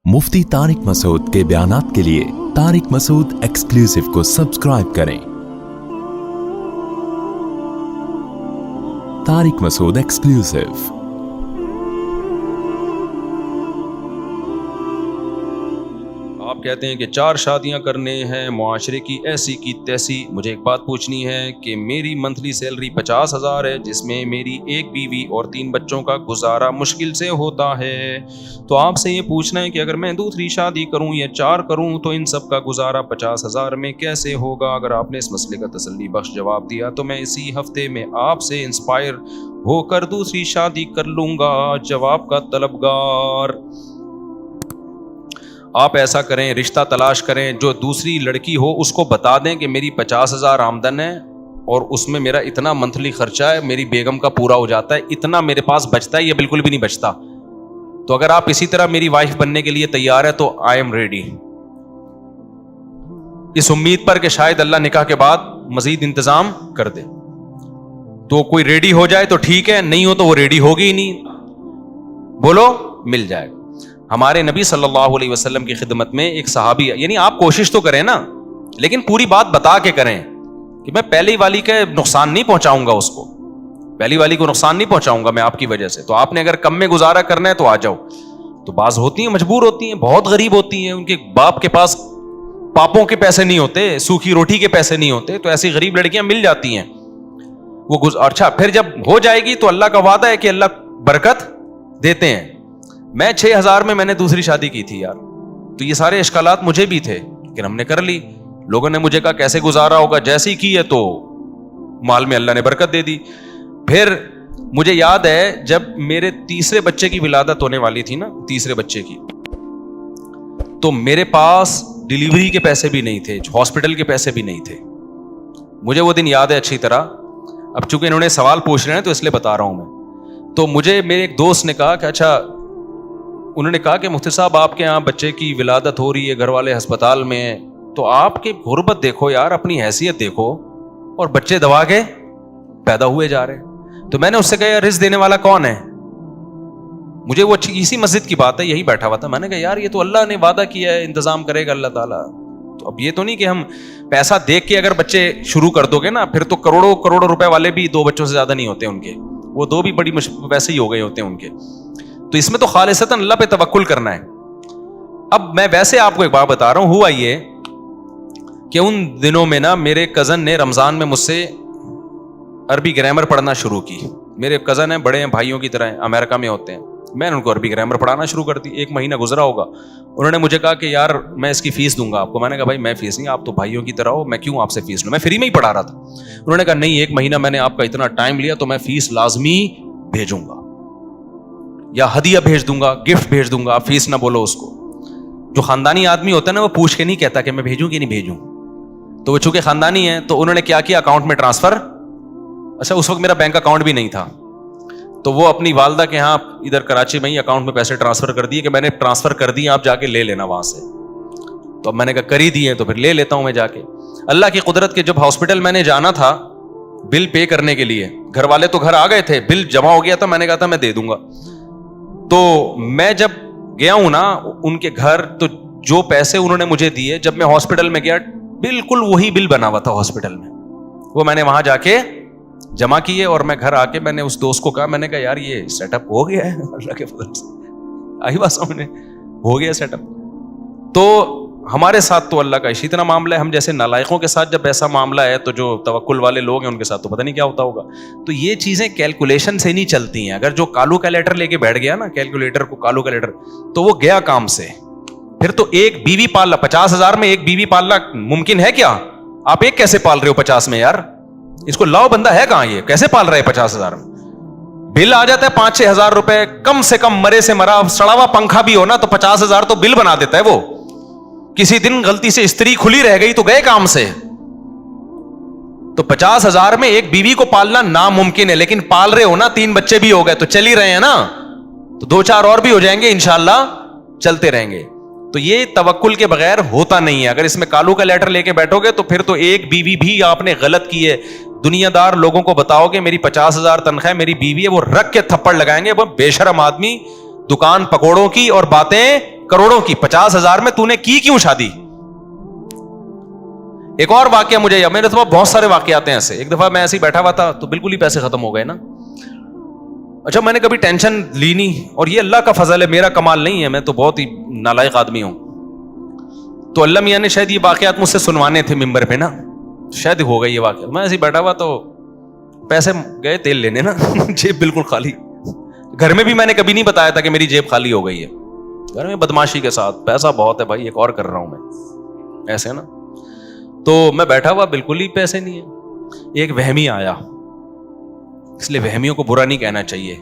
मुफ्ती तारिक मसूद के बयानात के लिए तारिक मसूद एक्सक्लूसिव को सब्सक्राइब करें। तारिक मसूद एक्सक्लूसिव। आप कहते हैं कि 4 शादियां करने हैं, मुआशरे की ऐसी की तैसी। मुझे एक बात पूछनी है कि मेरी मंथली सैलरी 50,000 है, जिसमें मेरी एक बीवी और 3 बच्चों का गुजारा मुश्किल से होता है। तो आपसे ये पूछना है कि अगर मैं दूसरी शादी करूं या 4 करूं तो इन सब का गुजारा 50,000 में कैसे होगा। अगर आपने इस मसले का तसल्ली बख्श जवाब दिया तो मैं इसी हफ्ते में आपसे इंस्पायर होकर दूसरी शादी कर लूँगा। जवाब का तलबगार। आप ऐसा करें, रिश्ता तलाश करें, जो दूसरी लड़की हो उसको बता दें कि मेरी 50,000 आमदन है और उसमें मेरा इतना मंथली खर्चा है, मेरी बेगम का पूरा हो जाता है, इतना मेरे पास बचता है, ये बिल्कुल भी नहीं बचता। तो अगर आप इसी तरह मेरी वाइफ बनने के लिए तैयार है तो आई एम रेडी, इस उम्मीद पर कि शायद अल्लाह निकाह के बाद मजीद इंतजाम कर दे। तो कोई रेडी हो जाए तो ठीक है, नहीं हो तो वो रेडी होगी ही नहीं। बोलो, मिल जाएगा। हमारे नबी सल्लल्लाहु अलैहि वसल्लम की खिदमत में एक सहाबी, यानी आप कोशिश तो करें ना, लेकिन पूरी बात बता के करें कि मैं पहली वाली के नुकसान नहीं पहुंचाऊंगा, उसको पहली वाली को नुकसान नहीं पहुंचाऊंगा मैं आपकी वजह से। तो आपने अगर कम में गुजारा करना है तो आ जाओ। तो बाज होती हैं, मजबूर होती हैं, बहुत गरीब होती हैं, उनके बाप के पास पापों के पैसे नहीं होते, सूखी रोटी के पैसे नहीं होते, तो ऐसी गरीब लड़कियां मिल जाती हैं। वो अच्छा, फिर जब हो जाएगी तो अल्लाह का वादा है कि अल्लाह बरकत देते हैं। मैं 6,000 में मैंने दूसरी शादी की थी यार, तो ये सारे इश्कालात मुझे भी थे, लेकिन हमने कर ली। लोगों ने मुझे कहा कैसे गुजारा होगा, जैसे ही की है तो माल में अल्लाह ने बरकत दे दी। फिर मुझे याद है जब मेरे तीसरे बच्चे की विलादत होने वाली थी ना, तीसरे बच्चे की, तो मेरे पास डिलीवरी के पैसे भी नहीं थे, हॉस्पिटल के पैसे भी नहीं थे। मुझे वो दिन याद है अच्छी तरह। अब चूंकि इन्होंने सवाल पूछ रहे हैं तो इसलिए बता रहा हूं मैं। तो मुझे मेरे एक दोस्त ने कहा कि अच्छा, उन्होंने कहा कि मुफ्ती साहब आपके यहाँ बच्चे की विलादत हो रही है, घर वाले अस्पताल में हैं, तो आपकी गुर्बत देखो यार, अपनी हैसियत देखो, और बच्चे दबा के पैदा हुए जा रहे हैं। तो मैंने उससे कहा यार रिज़्क देने वाला कौन है। मुझे वो इसी मस्जिद की बात है, यही बैठा हुआ था। मैंने कहा यार ये तो अल्लाह ने वादा किया है, इंतजाम करेगा अल्लाह ताला। तो अब ये तो नहीं कि हम पैसा देख के अगर बच्चे शुरू कर दोगे ना, फिर तो करोड़ों करोड़ों रुपए वाले भी 2 बच्चों से ज्यादा नहीं होते उनके, वो 2 भी बड़ी वैसे ही हो गए होते हैं उनके। तो इसमें तो खालिसतन अल्लाह पे तवक्कुल करना है। अब मैं वैसे आपको एक बात बता रहा हूं, हुआ ये कि उन दिनों में ना मेरे कज़न ने रमज़ान में मुझसे अरबी ग्रामर पढ़ना शुरू की। मेरे कज़न हैं, बड़े हैं, भाइयों की तरह हैं, अमेरिका में होते हैं। मैंने उनको अरबी ग्रामर पढ़ाना शुरू कर दी। 1 महीना गुजरा होगा, उन्होंने मुझे कहा कि यार मैं इसकी फीस दूंगा आपको। मैंने कहा भाई मैं फीस नहीं, आप तो भाइयों की तरह हो, मैं क्यों आपसे फीस लूँ, मैं फ्री में ही पढ़ा रहा था। उन्होंने कहा नहीं, 1 महीना मैंने आपका इतना टाइम लिया तो मैं फीस लाजमी भेजूंगा, या हदिया भेज दूंगा, गिफ्ट भेज दूंगा, आप फीस ना बोलो उसको। जो खानदानी आदमी होता है ना, वो पूछ के नहीं कहता कि मैं भेजूं कि नहीं भेजूं। तो वो चूंकि खानदानी है तो उन्होंने क्या किया, अकाउंट में ट्रांसफर। अच्छा, उस वक्त मेरा बैंक अकाउंट भी नहीं था, तो वो अपनी वालदा के यहाँ इधर कराची में ही अकाउंट में पैसे ट्रांसफर कर दिए कि मैंने ट्रांसफर कर दिए, आप जाके ले लेना वहां से। तो अब मैंने कहा कर ही दिए तो फिर ले लेता हूं मैं जाके। अल्लाह की कुदरत के जब हॉस्पिटल मैंने जाना था बिल पे करने के लिए, घर वाले तो घर आ गए थे, बिल जमा हो गया था, मैंने कहा था मैं दे दूंगा। तो मैं जब गया हूं ना उनके घर, तो जो पैसे उन्होंने मुझे दिए, जब मैं हॉस्पिटल में गया बिल्कुल वही बिल बना हुआ था हॉस्पिटल में, वो मैंने वहां जाके जमा किए। और मैं घर आके मैंने उस दोस्त को कहा, मैंने कहा यार ये सेटअप हो गया है अल्लाह के फजल से, आई बात सामने, हो गया सेटअप। तो हमारे साथ तो अल्लाह का इसी तरह मामला है। हम जैसे नालायकों के साथ जब ऐसा मामला है तो जो तवक्कुल वाले लोग हैं उनके साथ तो पता नहीं क्या होता होगा। तो ये चीजें कैलकुलेशन से नहीं चलती हैं। अगर जो कालू कैलकुलेटर लेके बैठ गया ना, कैलकुलेटर को कालू कैलकुलेटर, तो वो गया काम से। फिर तो एक बीवी पालना, 50,000 में एक बीवी पालना मुमकिन है क्या? आप एक कैसे पाल रहे हो 50 में यार? इसको लाओ, बंदा है कहां, ये कैसे पाल रहे हैं 50,000 में? बिल आ जाता है 5-6 हजार रुपए, कम से कम मरे से मरा सड़ा हुआ पंखा भी हो ना तो 50,000 तो बिल बना देता है वो। किसी दिन गलती से स्त्री खुली रह गई तो गए काम से। तो 50,000 में एक बीवी को पालना नामुमकिन है, लेकिन पाल रहे हो ना, 3 बच्चे भी हो गए तो चल ही रहे हैं ना, तो 2-4 और भी हो जाएंगे इंशाल्लाह, चलते रहेंगे। तो ये तवक्कुल के बगैर होता नहीं है। अगर इसमें कालू का लेटर लेके बैठोगे तो फिर तो एक बीवी भी आपने गलत की है। दुनियादार लोगों को बताओगे मेरी 50,000 तनख्वाह, मेरी बीवी है, वो रख के थप्पड़ लगाएंगे। वो बेशरम आदमी दुकान पकोड़ों की और बातें करोड़ों की, 50,000 में तूने की क्यों शादी? एक और वाकया मुझे याद, मेरे तो बहुत सारे वाकयात हैं ऐसे। एक दफा मैं ऐसे ही बैठा हुआ था तो बिल्कुल ही पैसे खत्म हो गए ना। अच्छा, मैंने कभी टेंशन ली नहीं, और ये अल्लाह का फजल है, मेरा कमाल नहीं है, मैं तो बहुत ही नालायक आदमी हूं। तो अल्लाह मियां ने शायद ये वाकयात मुझसे सुनवाने थे मिंबर पे ना, शायद हो गई ये वाकया। मैं ऐसे ही बैठा हुआ तो पैसे गए तेल लेने ना जेब बिल्कुल खाली। घर में भी मैंने कभी नहीं बताया था कि मेरी जेब खाली हो गई है। घर में बदमाशी के साथ, पैसा बहुत है भाई, एक और कर रहा हूं मैं, ऐसे ना। तो मैं बैठा हुआ, बिल्कुल ही पैसे नहीं है। एक वहमी आया, इसलिए वहमियों को बुरा नहीं कहना चाहिए।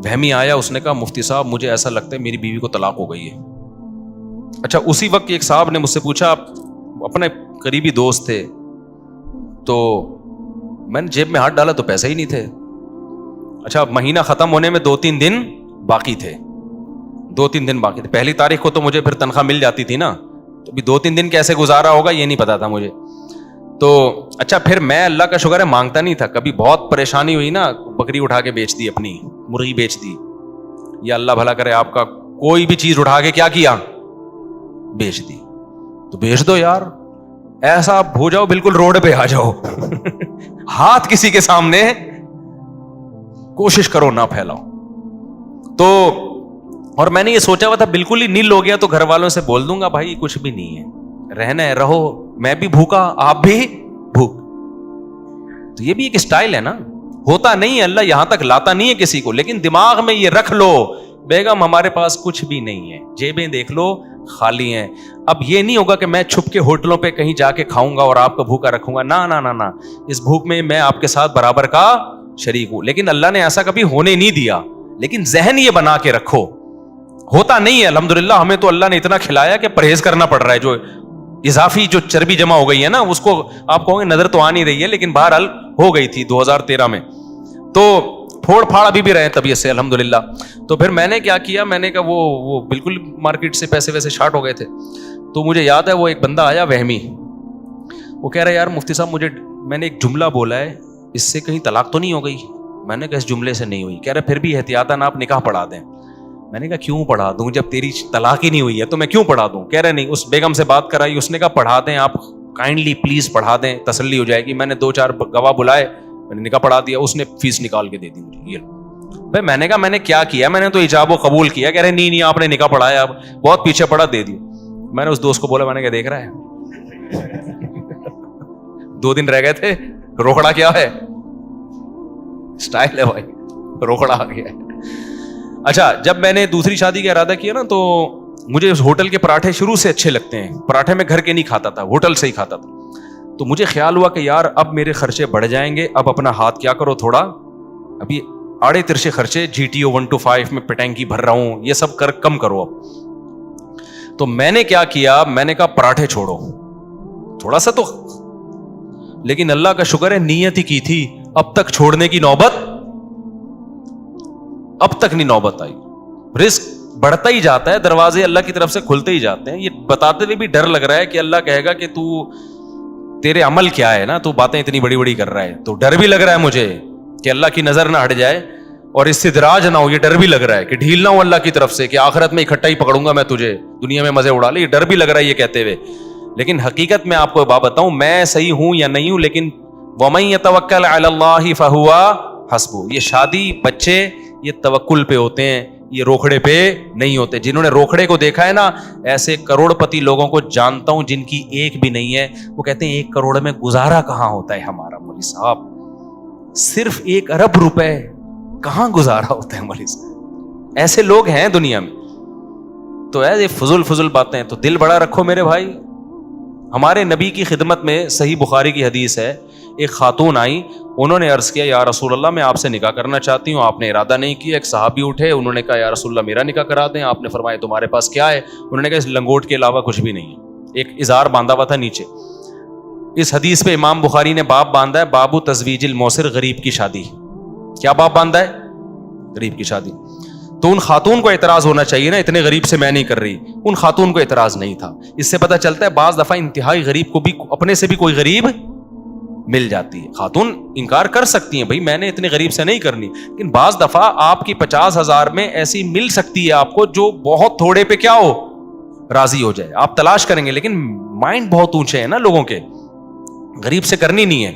वहमी आया, उसने कहा मुफ्ती साहब मुझे ऐसा लगता है मेरी बीवी को तलाक हो गई है। अच्छा, उसी वक्त एक साहब ने मुझसे पूछा, आप अपने करीबी दोस्त थे, तो मैंने जेब में हाथ डाला तो पैसे ही नहीं थे। अच्छा, महीना खत्म होने में 2-3 दिन बाकी थे, 2-3 दिन बाकी थे। पहली तारीख को तो मुझे फिर तनख्वाह मिल जाती थी ना, तो भी 2-3 दिन कैसे गुजारा होगा ये नहीं पता था मुझे। तो अच्छा, फिर मैं अल्लाह का शुक्र है मांगता नहीं था कभी। बहुत परेशानी हुई ना, बकरी उठा के बेच दी, अपनी मुर्गी बेच दी, या अल्लाह भला करे आपका, कोई भी चीज उठा के क्या किया, बेच दी। तो बेच दो यार, ऐसा हो जाओ बिल्कुल रोड पे आ जाओ हाथ किसी के सामने कोशिश करो ना फैलाओ। तो और मैंने ये सोचा हुआ था बिल्कुल ही नील हो गया तो घर वालों से बोल दूंगा भाई कुछ भी नहीं है, रहना है रहो, मैं भी भूखा आप भी भूख। तो ये भी एक स्टाइल है ना, होता नहीं है, अल्लाह यहां तक लाता नहीं है किसी को, लेकिन दिमाग में ये रख लो बेगम हमारे पास कुछ भी नहीं है, जेबें देख लो खाली हैं। अब ये नहीं होगा कि मैं छुप के होटलों पे कहीं जाके खाऊंगा और आपको भूखा रखूंगा, ना ना ना ना, इस भूख में मैं आपके साथ बराबर का शरीक हूं। लेकिन अल्लाह ने ऐसा कभी होने नहीं दिया। लेकिन जहन ये बना के रखो, होता नहीं है अल्हम्दुलिल्लाह, हमें तो अल्लाह ने इतना खिलाया कि परहेज करना पड़ रहा है। जो इजाफी जो चर्बी जमा हो गई है ना, उसको आप कहोगे नजर तो आ नहीं रही है, लेकिन बहरहाल हो गई थी 2013 में, तो फोड़ फाड़ अभी भी रहे तबीयत से अल्हम्दुलिल्लाह। तो फिर मैंने क्या किया, मैंने कहा वो बिल्कुल मार्केट से पैसे वैसे शार्ट हो गए थे। तो मुझे याद है वो एक बंदा आया वहमी, वो कह रहा है यार मुफ्ती साहब मैंने एक जुमला बोला है, इससे कहीं तलाक तो नहीं हो गई? मैंने कहा इस जुमले से नहीं हुई। कह रहा फिर भी एहतियातन आप निकाह पढ़ा दें। मैंने कहा क्यों पढ़ा दूं, जब तेरी तलाक ही नहीं हुई है तो मैं क्यों पढ़ा दूं? कह रहे नहीं, उस बेगम से बात कराई, उसने कहा पढ़ा दें आप, काइंडली प्लीज पढ़ा दें, तसल्ली हो जाएगी। मैंने 2-4 गवाह बुलाए, मैंने निकाह पढ़ा दिया, उसने फीस निकाल के दे दी मुझे। ये भाई मैंने कहा मैंने क्या किया, मैंने तो इजाब कबूल किया। कह रहे नहीं आपने निकाह पढ़ाया, अब बहुत पीछे पड़ा, दे दी। मैंने उस दोस्त को बोला, मैंने क्या देख रहा है 2 दिन रह गए थे, रोकड़ा क्या है, स्टाइल है भाई, रोकड़ा आ गया है। अच्छा, जब मैंने दूसरी शादी का इरादा किया ना, तो मुझे उस होटल के पराठे शुरू से अच्छे लगते हैं। पराठे में घर के नहीं खाता था, होटल से ही खाता था। तो मुझे ख्याल हुआ कि यार अब मेरे खर्चे बढ़ जाएंगे, अब अपना हाथ क्या करो थोड़ा, अभी आड़े तिरछे खर्चे, GTO 125 में पिटैंकी भर रहा हूं, ये सब कम करो अब। तो मैंने क्या किया, मैंने कहा पराठे छोड़ो थोड़ा सा तो, लेकिन अल्लाह का शुक्र है नीयत ही की थी, अब तक छोड़ने की नौबत अब तक नहीं नौबत आई। रिस्क बढ़ता ही जाता है, दरवाजे अल्लाह की तरफ से खुलते ही जाते हैं। ये बताते हुए भी डर लग रहा है कि अल्लाह कहेगा कि तू, तेरे अमल क्या है ना, तू बातें इतनी बड़ी बड़ी कर रहा है। तो डर भी लग रहा है मुझे कि अल्लाह की नजर ना हट जाए और इस्तिदराज ना हो। ये डर भी लग रहा है कि ढील ना हो अल्लाह की तरफ से कि आखिरत में इकट्ठा ही पकड़ूंगा मैं तुझे, दुनिया में मजे उड़ा ले। ये डर भी लग रहा है ये कहते हुए। लेकिन हकीकत में आपको बात बताऊं, मैं सही हूं या नहीं हूं, लेकिन वमन यतवक्कल अलल्लाहि फहुवा हस्बु, ये शादी बच्चे ये तवक्कुल पे होते हैं, ये रोकड़े पे नहीं होते। जिन्होंने रोकड़े को देखा है ना, ऐसे करोड़पति लोगों को जानता हूं जिनकी एक भी नहीं है। वो कहते हैं 1 करोड़ में गुजारा कहां होता है हमारा मौलवी साहब, सिर्फ 1 अरब रुपए कहां गुजारा होता है मौलवी साहब। ऐसे लोग हैं दुनिया में। तो ऐसे फजुल बातें, तो दिल बड़ा रखो मेरे भाई। हमारे नबी की खिदमत में सही बुखारी की हदीस है, एक खातून आई, उन्होंने अर्ज किया या रसूल अल्लाह मैं आपसे निकाह करना चाहती हूँ। आपने इरादा नहीं किया। एक सहाबी उठे, उन्होंने कहा या रसूल अल्लाह मेरा निकाह करा दें। आपने फरमाया तुम्हारे पास क्या है? उन्होंने कहा इस लंगोट के अलावा कुछ भी नहीं है। एक इजार बांधा हुआ था नीचे। इस हदीस पे इमाम बुखारी ने बाब बांधा है, बाबू तजवीजिल मौसिर, गरीब की शादी। क्या बाब बांधा है? गरीब की शादी। तो उन खातून को एतराज होना चाहिए ना, इतने गरीब से मैं नहीं कर रही। उन खातून को एतराज नहीं था। इससे पता चलता है बाज दफा इंतहाई गरीब को भी अपने से भी कोई गरीब مل جاتی ہے. خاتون انکار کر سکتی ہیں بھائی میں نے اتنے غریب سے نہیں کرنی, لیکن بعض دفعہ آپ کی 50,000 میں ایسی مل سکتی ہے آپ کو جو بہت تھوڑے پہ کیا ہو, راضی ہو جائے. آپ تلاش کریں گے, لیکن مائنڈ بہت اونچے ہیں نا لوگوں کے, غریب سے کرنی نہیں ہے,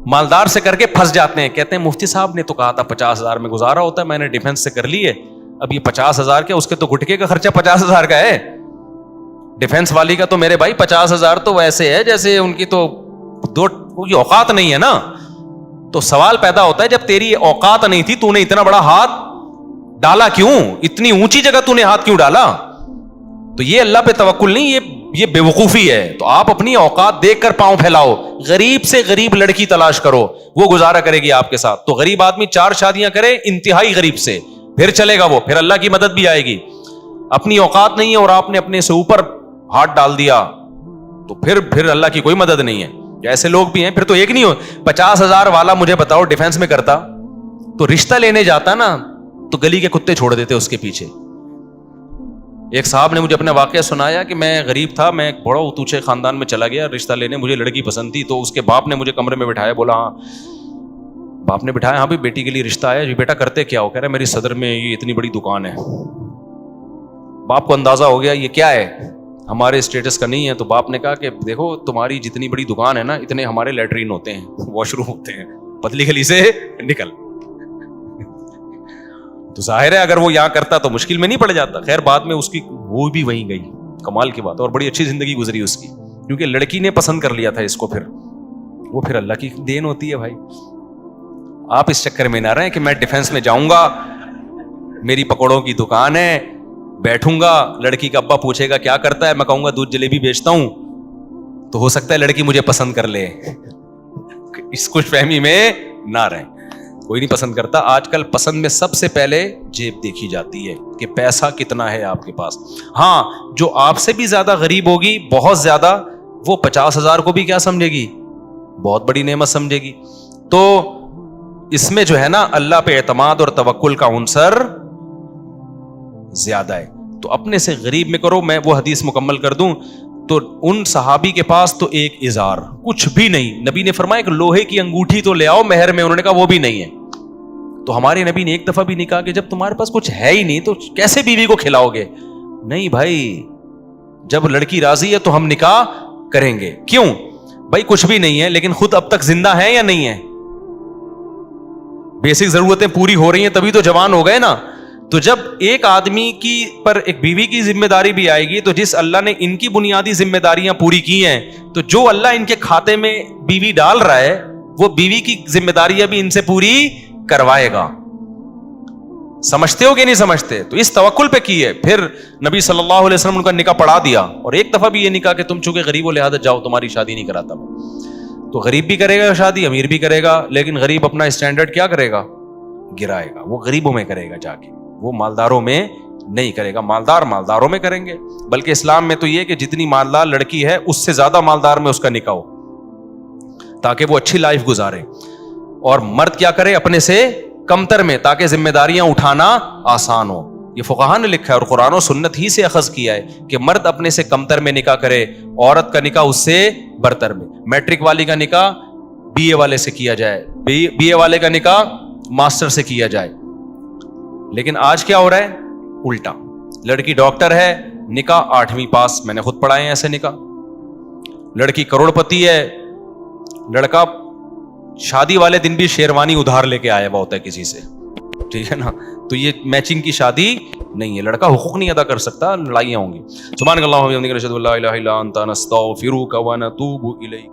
مالدار سے کر کے پھنس جاتے ہیں. کہتے ہیں مفتی صاحب نے تو کہا تھا 50,000 میں گزارا ہوتا ہے, میں نے ڈیفینس سے کر لی ہے, اب یہ 50,000 کیا, اس کے تو گٹکے کا خرچہ 50,000 کا ہے. ڈیفینس والی کا تو میرے بھائی 50,000 تو ویسے ہے جیسے ان کی تو کوئی اوقات نہیں ہے نا. تو سوال پیدا ہوتا ہے جب تیری اوقات نہیں تھی تو نے اتنا بڑا ہاتھ ڈالا کیوں, اتنی اونچی جگہ تو نے ہاتھ کیوں ڈالا؟ تو یہ اللہ پہ توکل نہیں, یہ بے وقوفی ہے. تو آپ اپنی اوقات دیکھ کر پاؤں پھیلاؤ, غریب سے غریب لڑکی تلاش کرو, وہ گزارا کرے گی آپ کے ساتھ. تو غریب آدمی 4 شادیاں کرے انتہائی غریب سے, پھر چلے گا وہ, پھر اللہ کی مدد بھی آئے گی. اپنی اوقات نہیں ہے اور آپ نے اپنے سے اوپر ہاتھ ڈال دیا تو پھر اللہ کی کوئی مدد نہیں ہے. ایسے لوگ بھی ہیں. پھر تو ایک نہیں ہو, 50,000 والا مجھے بتاؤ ڈیفینس میں کرتا تو رشتہ لینے جاتا نا تو گلی کے کتے چھوڑ دیتے اس کے پیچھے. ایک صاحب نے مجھے اپنا واقعہ سنایا کہ میں غریب تھا, میں ایک بڑا اتوچے خاندان میں چلا گیا رشتہ لینے, مجھے لڑکی پسند تھی. تو اس کے باپ نے مجھے کمرے میں بٹھایا, بولا ہاں, باپ نے بٹھایا, ہاں بھی بیٹی کے لیے رشتہ آیا. جی بیٹا کرتے کیا ہو؟ کہہ رہا میری صدر میں یہ اتنی بڑی دکان ہے. باپ کو اندازہ ہو گیا یہ کیا ہے, ہمارے اسٹیٹس کا نہیں ہے. تو باپ نے کہا کہ دیکھو تمہاری جتنی بڑی دکان ہے نا اتنے ہمارے لیٹرین ہوتے ہیں, واش روم ہوتے ہیں, پتلی گلی سے نکل. تو ظاہر ہے اگر وہ یہاں کرتا تو مشکل میں نہیں پڑ جاتا. خیر بعد میں اس کی وہ بھی وہیں گئی, کمال کی بات, اور بڑی اچھی زندگی گزری اس کی, کیونکہ لڑکی نے پسند کر لیا تھا اس کو. پھر وہ پھر اللہ کی دین ہوتی ہے بھائی. آپ اس چکر میں نہ رہیں کہ میں ڈیفینس میں جاؤں گا, میری پکوڑوں کی دکان ہے, بیٹھوں گا, لڑکی کا ابا پوچھے گا کیا کرتا ہے, میں کہوں گا دودھ جلیبی بیچتا ہوں, تو ہو سکتا ہے لڑکی مجھے پسند کر لے. اس خوش فہمی میں نہ رہیں, کوئی نہیں پسند کرتا. آج کل پسند میں سب سے پہلے جیب دیکھی جاتی ہے کہ پیسہ کتنا ہے آپ کے پاس. ہاں جو آپ سے بھی زیادہ غریب ہوگی, بہت زیادہ, وہ 50,000 کو بھی کیا سمجھے گی, بہت بڑی نعمت سمجھے گی. تو اس میں جو ہے نا اللہ پہ اعتماد اور توکل کا عنصر زیادہ ہے. تو اپنے سے غریب میں کرو. میں وہ حدیث مکمل کر دوں تو ان صحابی کے پاس تو ایک ازار, کچھ بھی نہیں. نبی نے فرمایا کہ لوہے کی انگوٹھی تو لے آؤ مہر میں, انہوں نے کہا وہ بھی نہیں ہے. تو ہمارے نبی نے ایک دفعہ بھی نہیں کہا کہ جب تمہارے پاس کچھ ہے ہی نہیں تو کیسے بیوی کو کھلاؤ گے. نہیں بھائی, جب لڑکی راضی ہے تو ہم نکاح کریں گے. کیوں بھائی, کچھ بھی نہیں ہے لیکن خود اب تک زندہ ہے یا نہیں ہے, بیسک ضرورتیں پوری ہو رہی ہیں تبھی تو جوان ہو گئے نا. تو جب ایک آدمی کی پر ایک بیوی کی ذمہ داری بھی آئے گی, تو جس اللہ نے ان کی بنیادی ذمہ داریاں پوری کی ہیں, تو جو اللہ ان کے کھاتے میں بیوی ڈال رہا ہے وہ بیوی کی ذمہ داریاں بھی ان سے پوری کروائے گا. سمجھتے ہو کہ نہیں سمجھتے؟ تو اس توکل پہ کی ہے. پھر نبی صلی اللہ علیہ وسلم ان کا نکاح پڑھا دیا, اور ایک دفعہ بھی یہ نہیں کہا کہ تم چونکہ غریب ہو لہذا جاؤ تمہاری شادی نہیں کراتا. تو غریب بھی کرے گا شادی, امیر بھی کرے گا, لیکن غریب اپنا اسٹینڈرڈ کیا کرے گا, گرائے گا. وہ غریبوں میں کرے گا جا کے, وہ مالداروں میں نہیں کرے گا. مالدار مالداروں میں کریں گے. بلکہ اسلام میں تو یہ کہ جتنی مالدار لڑکی ہے اس سے زیادہ مالدار میں اس کا نکاح ہو, تاکہ وہ اچھی لائف گزارے. اور مرد کیا کرے, اپنے سے کمتر میں, تاکہ ذمہ داریاں اٹھانا آسان ہو. یہ فقہاء نے لکھا ہے اور قرآن و سنت ہی سے اخذ کیا ہے کہ مرد اپنے سے کمتر میں نکاح کرے, عورت کا نکاح اس سے برتر میں. میٹرک والی کا نکاح بی اے والے سے کیا جائے, بی اے والے کا نکاح ماسٹر سے کیا جائے. لیکن آج کیا ہو رہا ہے, الٹا. لڑکی ڈاکٹر ہے, نکاح 8ویں پاس, میں نے خود پڑھائے ہیں ایسے نکاح. لڑکی کروڑ پتی ہے, لڑکا شادی والے دن بھی شیروانی ادھار لے کے آیا ہوا ہوتا ہے کسی سے, ٹھیک ہے نا. تو یہ میچنگ کی شادی نہیں ہے. لڑکا حقوق نہیں ادا کر سکتا, لڑائیاں ہوں گی. سبحانک اللہم و بحمدک، نشہد ان لا الہ الا انت، نستغفرک و نتوب الیک.